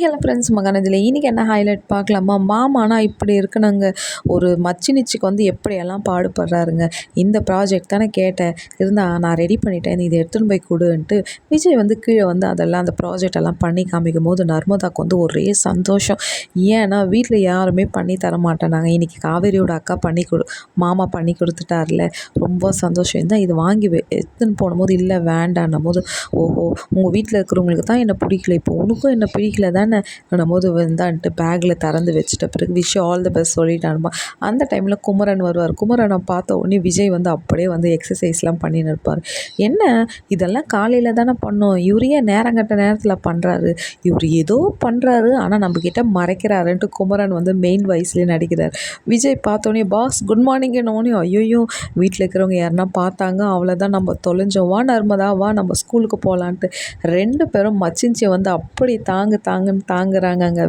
Hello friends மகான இதில் இன்றைக்கி என்ன ஹைலைட் பார்க்கலாமா? மாமானா இப்படி இருக்கணுங்க. ஒரு மச்சினிச்சிக்கு வந்து எப்படியெல்லாம் பாடுபடுறாருங்க. இந்த ப்ராஜெக்ட் தானே கேட்டேன், நான் ரெடி பண்ணிட்டேன், நீ இதை எடுத்துன்னு போய் கொடுன்ட்டு விஜய் வந்து கீழே வந்து அதெல்லாம் அந்த ப்ராஜெக்ட் எல்லாம் பண்ணி காமிக்கும் போது நர்மதாவுக்கு வந்து ஒரே சந்தோஷம். ஏன்னா வீட்டில் யாருமே பண்ணி தர மாட்டேனாங்க. இன்றைக்கி காவேரியோட அக்கா மாமா பண்ணி கொடுத்துட்டார்ல, ரொம்ப சந்தோஷம். இருந்தால் இது வாங்கி எடுத்துன்னு போகும்போது இல்லை வேண்டான்னும் போது, ஓஹோ உங்கள் வீட்டில் இருக்கிறவங்களுக்கு தான் என்னை பிடிக்கல, இப்போ உனக்கும் என்னை பிடிக்கல தானே போது வந்தான்ட்டு பேக்கில் திறந்து வச்சுட்ட பிறகு விஷ் ஆல் தி பெஸ்ட் சொல்லிட்டானுமா. அந்த டைமில் குமரன் வருவார். குமரனை பார்த்த உடனே விஜய் வந்து அப்படியே வந்து எக்ஸசைஸ்லாம் பண்ணின்னு இருப்பார். என்ன இதெல்லாம் காலையில் தானே பண்ணோம், இவர் ஏன் நேரங்கட்ட நேரத்தில் பண்ணுறாரு, இவர் ஏதோ பண்ணுறாரு ஆனால் நம்மக்கிட்ட மறைக்கிறாருன்ட்டு குமரன் வந்து மெயின் வாய்ஸ்லேயே நடிக்கிறார். விஜய் பார்த்தோன்னே பாஸ் குட் மார்னிங்னோடனே ஐயோ வீட்டில் இருக்கிறவங்க யாருன்னா பார்த்தாங்க அவ்வளோதான், நம்ம தொலைஞ்சோம், வா நர்மதா வா நம்ம ஸ்கூலுக்கு போகலான்ட்டு 2 பேரும் மச்சின்ச்சியை வந்து அப்படி தாங்குன்னு தாங்குறாங்கங்க.